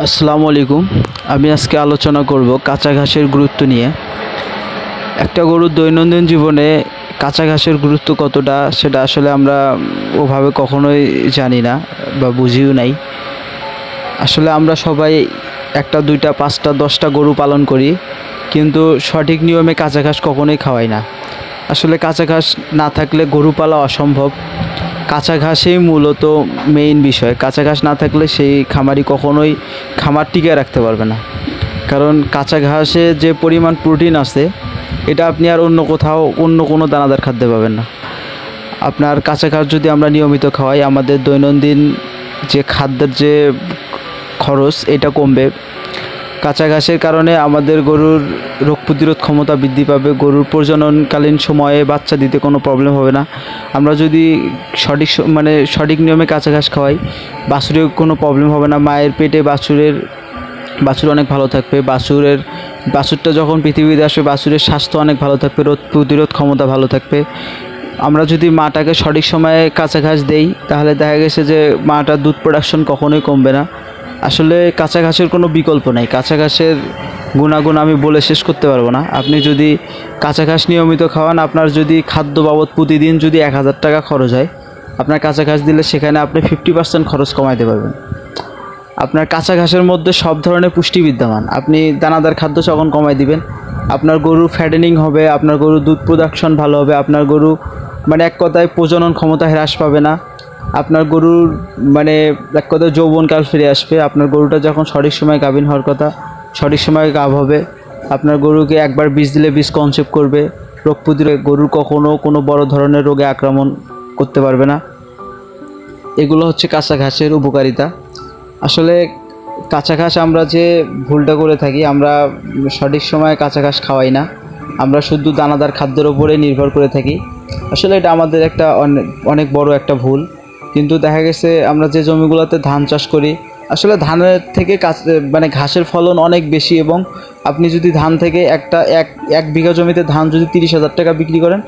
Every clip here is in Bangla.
আসসালামু আলাইকুম। আমি আজকে আলোচনা করব কাঁচা ঘাসের গুরুত্ব নিয়ে। একটা গরুর দৈনন্দিন জীবনে কাঁচা ঘাসের গুরুত্ব কতটা সেটা আসলে আমরা ওভাবে কখনোই জানি না বা বুঝিও নাই। আসলে আমরা সবাই একটা দুইটা পাঁচটা 10টা গরু পালন করি, কিন্তু সঠিক নিয়মে কাঁচা ঘাস কখনোই খাওয়াই না। আসলে কাঁচা ঘাস না থাকলে গরু পালা অসম্ভব। কাঁচা ঘাসেই মূলত মেইন বিষয়। কাঁচা ঘাস না থাকলে সেই খামারি কখনোই খামার টিকিয়ে রাখতে পারবে না। কারণ কাঁচা ঘাসে যে পরিমাণ প্রোটিন আছে এটা আপনি আর অন্য কোথাও অন্য কোনো দানাদার খাদ্যে পাবেন না। আপনার কাঁচা ঘাস যদি আমরা নিয়মিত খাওয়াই, আমাদের দৈনন্দিন যে খাদ্যের যে খরচ এটা কমবে। কাঁচা ঘাসের কারণে আমাদের গরুর রোগ প্রতিরোধ ক্ষমতা বৃদ্ধি পাবে। গরুর প্রজননকালীন সময়ে বাচ্চা দিতে কোনো প্রবলেম হবে না। আমরা যদি সঠিক নিয়মে কাঁচা ঘাস খাওয়াই, বাছুরের কোনো প্রবলেম হবে না। মায়ের পেটে বাছুর অনেক ভালো থাকবে। বাছুরটা যখন পৃথিবীতে আসবে বাছুরের স্বাস্থ্য অনেক ভালো থাকবে, রোগ প্রতিরোধ ক্ষমতা ভালো থাকবে। আমরা যদি মাটাকে সঠিক সময়ে কাঁচা ঘাস দেই তাহলে দেখা গেছে যে মাটার দুধ প্রোডাকশন কখনোই কমবে না। আসলে কাঁচা ঘাসের কোনো বিকল্প নাই। কাঁচা ঘাসের গুণাগুণ আমি বলে শেষ করতে পারবো না। আপনি যদি কাঁচা ঘাস নিয়মিত খাওয়ান, আপনার যদি খাদ্য বাবদ প্রতিদিন যদি 1000 টাকা খরচ হয়, আপনার কাঁচা ঘাস দিলে সেখানে আপনি 50% খরচ কমাইতে পারবেন। আপনার কাঁচা ঘাসের মধ্যে সব ধরনের পুষ্টি বিদ্যমান। আপনি দানাদার খাদ্য যখন কমাই দিবেন, আপনার গরুর ফ্যাটেনিং হবে, আপনার গরুর দুধ প্রোডাকশন ভালো হবে, আপনার গরু এক কথায় প্রজনন ক্ষমতা হ্রাস পাবে না। আপনার গরুর এক কথায় যৌবনকাল ফিরে আসবে। আপনার গরুটা যখন সঠিক সময় গাভীন হওয়ার কথা সঠিক সময়ে গাভ হবে। আপনার গরুকে একবার বীজ দিলে বীজ কনসেপ্ট করবে। রোগ প্রতিরোধ গরুর কখনও কোনো বড় ধরনের রোগে আক্রমণ করতে পারবে না। এগুলো হচ্ছে কাঁচা ঘাসের উপকারিতা। আসলে কাঁচা ঘাস আমরা যে ভুলটা করে থাকি, আমরা সঠিক সময়ে কাঁচা ঘাস খাওয়াই না। আমরা শুধু দানাদার খাদ্যের ওপরে নির্ভর করে থাকি। আসলে এটা আমাদের একটা অনেক বড় একটা ভুল। কিন্তু দেখা গেছে আমরা যে জমিগুলোতে ধান চাষ করি, আসলে ধানের থেকে ঘাসের ফলন অনেক বেশি। এবং আপনি যদি ধান থেকে এক বিঘা জমিতে ধান যদি 30,000 টাকা বিক্রি করেন,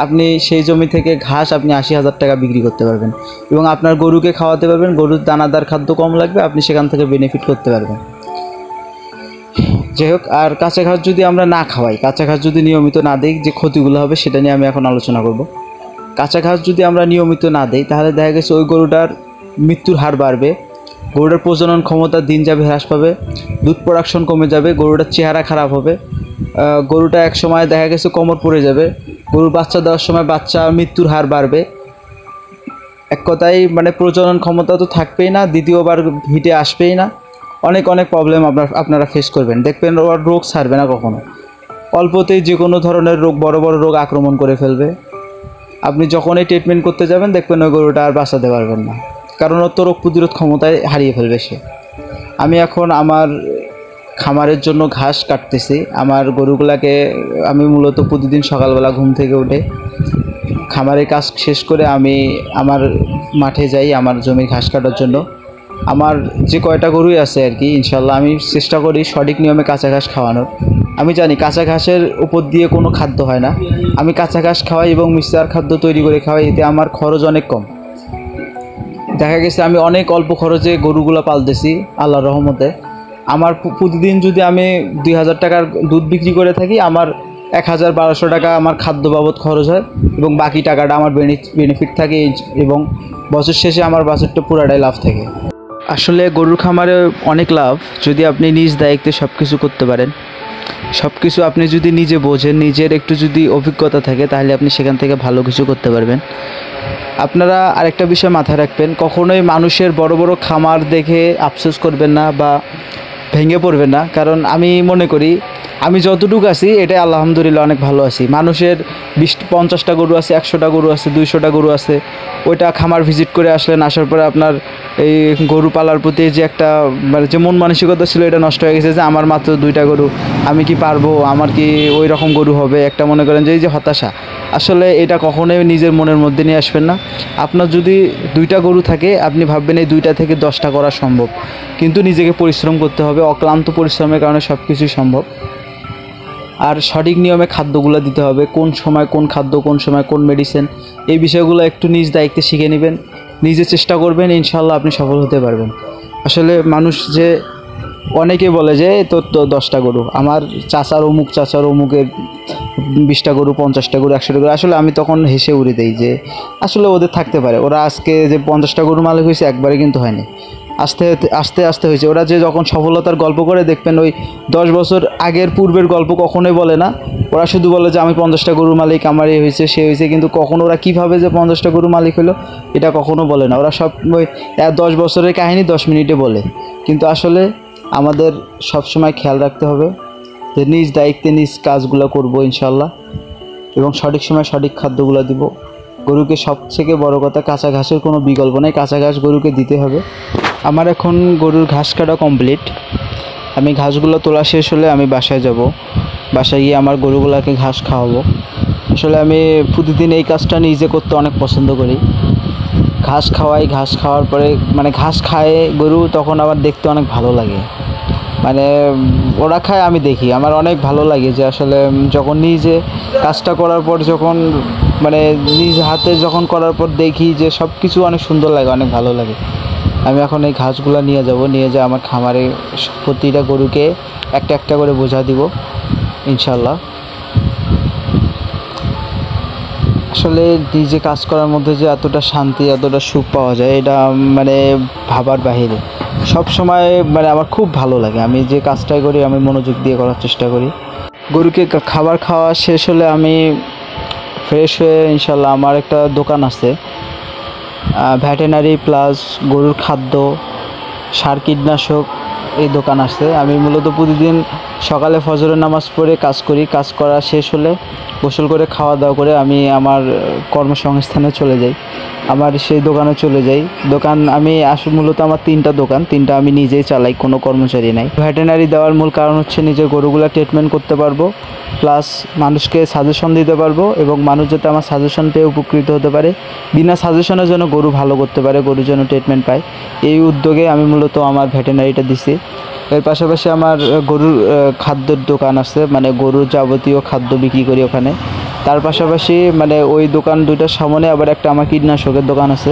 আপনি সেই জমি থেকে ঘাস আপনি 80,000 টাকা বিক্রি করতে পারবেন এবং আপনার গরুকে খাওয়াতে পারবেন। গরুর দানাদার খাদ্য কম লাগবে, আপনি সেখান থেকে বেনিফিট করতে পারবেন। যাই হোক, আর কাঁচা ঘাস যদি আমরা না খাওয়াই, কাঁচা ঘাস যদি নিয়মিত না দিই, যে ক্ষতিগুলো হবে সেটা নিয়ে আমি এখন আলোচনা করব। কাঁচা ঘাস যদি আমরা নিয়মিত না দিই তাহলে দেখা গেছে ওই গরুটার মৃত্যুর হার বাড়বে। গরুটার প্রজনন ক্ষমতা দিন যাবে হ্রাস পাবে, দুধ প্রোডাকশন কমে যাবে, গরুটার চেহারা খারাপ হবে। গরুটা এক সময় দেখা গেছে কোমর পড়ে যাবে। গরুর বাচ্চা দেওয়ার সময় মৃত্যুর হার বাড়বে। এক কথায় প্রজনন ক্ষমতা তো থাকবেই না, দ্বিতীয়বার হিটে আসবেই না। অনেক প্রবলেম আপনারা ফেস করবেন। দেখবেন ওর রোগ ছাড়বে না কখনো। অল্পতেই যে কোনো ধরনের রোগ, বড় রোগ আক্রমণ করে ফেলবে। আপনি যখনই ট্রিটমেন্ট করতে যাবেন দেখবেন ওই গরুটা আর বাঁচাতে পারবেন না, কারণ ওর তো রোগ প্রতিরোধ ক্ষমতায় হারিয়ে ফেলবে সে। আমি এখন আমার খামারের জন্য ঘাস কাটতেছি। আমার গরুগুলাকে আমি মূলত প্রতিদিন সকালবেলা ঘুম থেকে উঠে খামারের কাজ শেষ করে আমি আমার মাঠে যাই আমার জমির ঘাস কাটার জন্য। আমার যে কয়টা গরুই আছে আর কি, ইনশাল্লাহ আমি চেষ্টা করি সঠিক নিয়মে কাঁচা ঘাস খাওয়ানোর। আমি জানি কাঁচা ঘাসের উপর দিয়ে কোনো খাদ্য হয় না। আমি কাঁচা ঘাস খাওয়াই এবং মিক্সচার খাদ্য তৈরি করে খাওয়াই, এতে আমার খরচ অনেক কম। দেখা গেছে আমি অনেক অল্প খরচে গরুগুলো পালতেছি আল্লাহর রহমতে। আমার প্রতিদিন যদি আমি 2,000 টাকার দুধ বিক্রি করে থাকি, আমার 1,000-1,200 টাকা আমার খাদ্য বাবদ খরচ হয় এবং বাকি টাকাটা আমার বেনিফিট থাকে এবং বছর শেষে আমার বাছুরটা পুরাটাই লাভ থাকে। আসলে গরুর খামারে অনেক লাভ যদি আপনি নিজ দায়িত্বে সব কিছু করতে পারেন। সব কিছু আপনি যদি নিজে বোঝেন, নিজের একটু যদি অভিজ্ঞতা থাকে, তাহলে আপনি সেখান থেকে ভালো কিছু করতে পারবেন। আপনারা আরেকটা বিষয় মাথায় রাখবেন, কখনোই মানুষের বড় খামার দেখে আফসোস করবেন না বা ভেঙে পড়বেন না। কারণ আমি মনে করি আমি যতটুকু আছি এটাই আলহামদুলিল্লাহ অনেক ভালো আছি। মানুষের 50টা গরু আছে, 100টা গরু আছে, 200টা গরু আছে। ওইটা খামার ভিজিট করে আসলেন, আসার পরে আপনার এই গরু পালার প্রতি যে একটা যে মন মানসিকতা ছিল এটা নষ্ট হয়ে গেছে যে আমার মাত্র 2টা গরু, আমি কি পারবো, আমার কি ওই রকম গরু হবে, একটা মনে করেন যে এই যে হতাশা। আসলে এটা কখনোই নিজের মনের মধ্যে নিয়ে আসবেন না। আপনার যদি 2টা গরু থাকে আপনি ভাববেন এই 2টা থেকে 10টা করা সম্ভব, কিন্তু নিজেকে পরিশ্রম করতে হবে। অক্লান্ত পরিশ্রমের কারণে সব কিছুই সম্ভব। আর সঠিক নিয়মে খাদ্যগুলো দিতে হবে, কোন সময় কোন খাদ্য, কোন সময় কোন মেডিসিন, এই বিষয়গুলো একটু নিজ দায়িত্বে শিখে নেবেন, নিজে চেষ্টা করবেন, ইনশাল্লাহ আপনি সফল হতে পারবেন। আসলে মানুষ যে অনেকে বলে যে তোর তো 10টা গরু, আমার চাচার অমুকের 20টা গরু, 50টা গরু, 100টা গরু। আসলে আমি তখন হেসে উড়ে দেই যে আসলে ওদের থাকতে পারে, ওরা আজকে যে 50টা গরুর মালিক হয়েছে একবারে কিন্তু হয়নি, আস্তে আস্তে আস্তে হয়েছে। ওরা যে যখন সফলতার গল্প করে দেখবেন ওই 10 বছর আগের পূর্বের গল্প কখনোই বলে না। ওরা শুধু বলে যে আমি 50টা গরুর মালিক, আমার এই হয়েছে সে হয়েছে, কিন্তু কখনো ওরা কীভাবে যে 50টা গরুর মালিক হলো এটা কখনো বলে না। ওরা সব ওই 10 বছরের কাহিনী 10 মিনিটে বলে। কিন্তু আসলে আমাদের সবসময় খেয়াল রাখতে হবে যে নিজ দায়িত্বে নিজ কাজগুলো করব ইনশাল্লাহ, এবং সঠিক সময় সঠিক খাদ্যগুলো দিব গরুকে। সবথেকে বড় কথা, কাঁচা ঘাসের কোনো বিকল্প নেই, কাঁচা ঘাস গরুকে দিতে হবে। আমার এখন গরুর ঘাস কাটা কমপ্লিট। আমি ঘাসগুলো তোলা শেষ হলে আমি বাসায় যাব, বাসায় গিয়ে আমার গরুগুলোকে ঘাস খাওয়াবো। আসলে আমি প্রতিদিন এই কাজটা নিজে করতে অনেক পছন্দ করি। ঘাস খাওয়াই, ঘাস খাওয়ার পরে মানে ঘাস খায় গরু, তখন আবার দেখতে অনেক ভালো লাগে। মানে ওরা খায় আমি দেখি, আমার অনেক ভালো লাগে যে আসলে যখন নিজে কাজটা করার পর, যখন মানে নিজ হাতে যখন করার পর দেখি যে সব কিছু অনেক সুন্দর লাগে, অনেক ভালো লাগে। আমি এখন এই ঘাসগুলো নিয়ে যাব, নিয়ে যা আমার খামারে প্রতিটা গরুকে একটা একটা করে বোঝা দিব ইনশাল্লাহ। আসলে নিজে কাজ করার মধ্যে যে এতটা শান্তি, এতটা সুখ পাওয়া যায়, এটা মানে ভাবার বাহিরে। সব সময় মানে আমার খুব ভালো লাগে, আমি যে কাজটাই করি আমি মনোযোগ দিয়ে করার চেষ্টা করি। গরুকে খাবার খাওয়া শেষ হলে আমি ফ্রেশ হয়ে ইনশাল্লাহ আমার একটা দোকান আছে, ভেটেরিনারি প্লাস গরুর খাদ্য, সার, কীটনাশক, এই দোকান আছে। আমি মূলত প্রতিদিন সকালে ফজরের নামাজ পড়ে কাজ করি। কাজ করা শেষ হলে গোসল করে খাওয়া দাওয়া করে আমি আমার কর্মসংস্থানে চলে যাই, আমার সেই দোকানে চলে যাই। দোকান আমি মূলত আমার 3টা দোকান, 3টা আমি নিজেই চালাই, কোনো কর্মচারী নাই। ভেটেরিনারি দেওয়ার মূল কারণ হচ্ছে নিজের গরুগুলো ট্রিটমেন্ট করতে পারবো, প্লাস মানুষকে সাজেশন দিতে পারবো, এবং মানুষ যাতে আমার সাজেশন পেয়ে উপকৃত হতে পারে, বিনা সাজেশনের জন্য গরু ভালো করতে পারে, গরু যেন ট্রিটমেন্ট পায়, এই উদ্যোগে আমি মূলত আমার ভেটেরিনারিটা দিছি। এর পাশাপাশি আমার গরুর খাদ্যের দোকান আছে, মানে গরুর যাবতীয় খাদ্য বিক্রি করি ওখানে। তার পাশাপাশি মানে ওই দোকান দুইটার সামনে আবার একটা আমার কীটনাশকের দোকান আছে।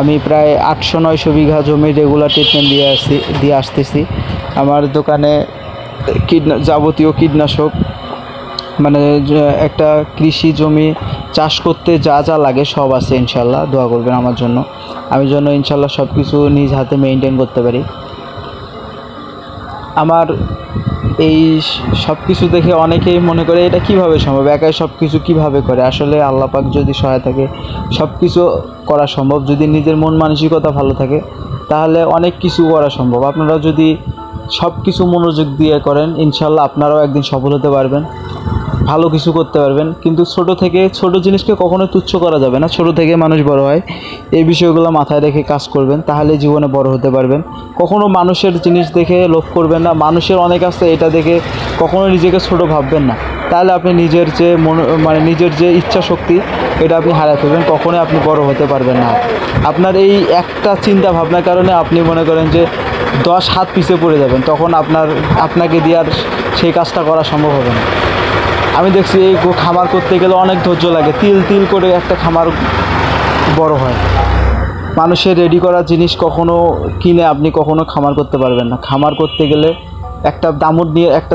আমি প্রায় 800-900 বিঘা জমি রেগুলার ট্রিটমেন্ট দিয়ে আসতেছি। আমার দোকানে যাবতীয় কীটনাশক, মানে একটা কৃষি জমি চাষ করতে যা যা লাগে সব আছে ইনশাল্লাহ। দোয়া করবেন আমার জন্য, আমি যেন ইনশাল্লাহ সব কিছু নিজ হাতে মেনটেন করতে পারি। আমার এই সব কিছু দেখে অনেকেই মনে করে এটা কিভাবে সম্ভব, একাই সব কিছু কীভাবে করে। আসলে আল্লাহ পাক যদি সহায় থাকে সব কিছু করা সম্ভব। যদি নিজের মন মানসিকতা ভালো থাকে তাহলে অনেক কিছু করা সম্ভব। আপনারা যদি সব কিছু মনোযোগ দিয়ে করেন ইনশাল্লাহ আপনারাও একদিন সফল হতে পারবেন, ভালো কিছু করতে পারবেন। কিন্তু ছোট জিনিসকে কখনো তুচ্ছ করা যাবে না। ছোট থেকে মানুষ বড় হয়, এই বিষয়গুলো মাথায় রেখে কাজ করবেন, তাহলে জীবনে বড় হতে পারবেন। কখনো মানুষের জিনিস দেখে লোভ করবেন না, মানুষের অনেক আছে এটা দেখে কখনো নিজেকে ছোট ভাববেন না, তাহলে আপনি নিজের যে ইচ্ছা শক্তি এটা আপনি হারায় ফেলবেন, কখনোই আপনি বড় হতে পারবেন না। আপনার এই একটা চিন্তা ভাবনার কারণে আপনি মনে করেন যে 10 হাত পিছিয়ে পড়ে যাবেন, তখন আপনাকে দিয়ে আর সেই কাজটা করা সম্ভব হবে না। আমি দেখছি এই খামার করতে গেলে অনেক ধৈর্য লাগে, তিল করে একটা খামার বড় হয়। মানুষের রেডি করা জিনিস কখনো কিনে আপনি কখনো খামার করতে পারবেন না। খামার করতে গেলে একটা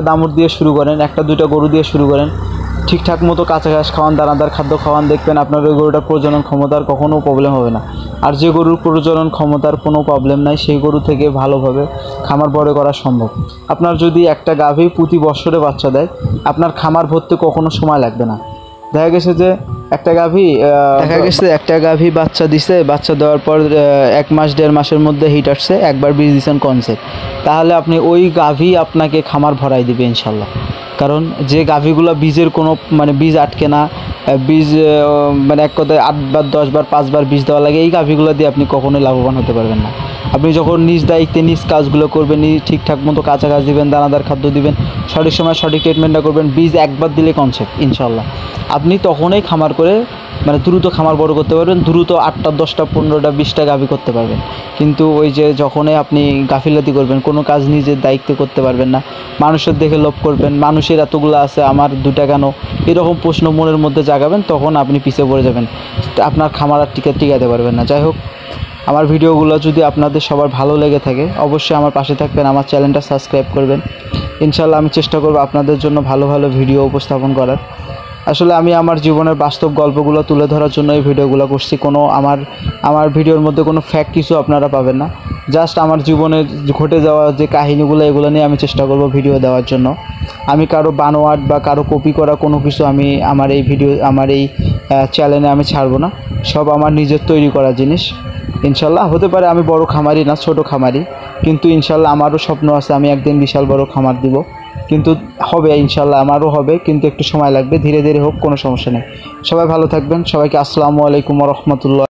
দামুর দিয়ে শুরু করেন, 1-2টা গরু দিয়ে শুরু করেন, ঠিকঠাক মতো কাঁচা ঘাস খাওয়ান, দানাদার খাদ্য খাওয়ান, দেখবেন আপনার ওই গরুটার প্রজনন ক্ষমতার কখনো প্রবলেম হবে না। আর যে গরুর প্রজনন ক্ষমতার কোনো প্রবলেম নাই সেই গরু থেকে ভালোভাবে খামার বড় করা সম্ভব। আপনার যদি একটা গাভী প্রতি বছরে বাচ্চা দেয়, আপনার খামার ভরতে কখনো সময় লাগবে না। দেখা গেছে যে একটা গাভী বাচ্চা দিছে, বাচ্চা দেওয়ার পর 1 মাস 1.5 মাসের মধ্যে হিট আসছে, একবার বীজ দিচ্ছেন কনসেপ্ট, তাহলে আপনি ওই গাভী আপনাকে খামার ভরাই দিবে ইনশাল্লাহ। কারণ যে গাভীগুলো বীজের কোনো বীজ আটকে না, বীজ মানে এক কথায় 8 বার 10 বার 5 বার বীজ দেওয়া লাগে, এই গাভীগুলো দিয়ে আপনি কখনোই লাভবান হতে পারবেন না। আপনি যখন নিজ দায়িত্বে নিজ কাজগুলো করবেন, ঠিকঠাক মতো কাঁচা ঘাস দিবেন, দানাদার খাদ্য দিবেন, সঠিক সময় সঠিক ট্রিটমেন্টটা করবেন, বীজ একবার দিলে কনসেপ্ট ইনশাল্লাহ আপনি তখনই খামার করে দ্রুত খামার বড় করতে পারবেন, দ্রুত 8টা 10টা 15টা 20টা গাভী করতে পারবেন। কিন্তু ওই যে যখনই আপনি গাফিলতি করবেন, কোনো কাজ নিজের দায়িত্বে করতে পারবেন না, মানুষের দেখে লোভ করবেন, মানুষের এতগুলো আছে আমার 2টা কেন, এরকম প্রশ্ন মনের মধ্যে জাগাবেন, তখন আপনি পিছিয়ে পড়ে যাবেন, আপনার খামার আর টিকাতে পারবেন না। যাই হোক, আমার ভিডিওগুলো যদি আপনাদের সবার ভালো লেগে থাকে অবশ্যই আমার পাশে থাকবেন, আমার চ্যানেলটা সাবস্ক্রাইব করবেন। ইনশাল্লাহ আমি চেষ্টা করব আপনাদের জন্য ভালো ভালো ভিডিও উপস্থাপন করার। আসলে আমি আমার জীবনের বাস্তব গল্পগুলো তুলে ধরার জন্য এই ভিডিওগুলো করছি। কোনো আমার ভিডিওর মধ্যে কোনো ফ্যাক্ট কিছু আপনারা পাবেন না। জাস্ট আমার জীবনে ঘটে যাওয়া যে কাহিনীগুলো এগুলো নিয়ে আমি চেষ্টা করব ভিডিও দেওয়ার জন্য। আমি কারো বানোয়াট বা কারো কপি করা কোনো কিছু আমি আমার এই চ্যানেলে আমি ছাড়বো না। সব আমার নিজের তৈরি করা জিনিস। ইনশাল্লাহ হতে পারে আমি বড় খামারি না, ছোট খামারি, কিন্তু ইনশাল্লাহ আমারও স্বপ্ন আছে আমি একদিন বিশাল বড় খামার দিব। কিন্তু হবে ইনশাল্লাহ, আমারও হবে, কিন্তু একটু সময় লাগবে। ধীরে ধীরে হোক, কোনো সমস্যা নেই। সবাই ভালো থাকবেন। সবাইকে আসসালামু আলাইকুম ওয়া রাহমাতুল্লাহ।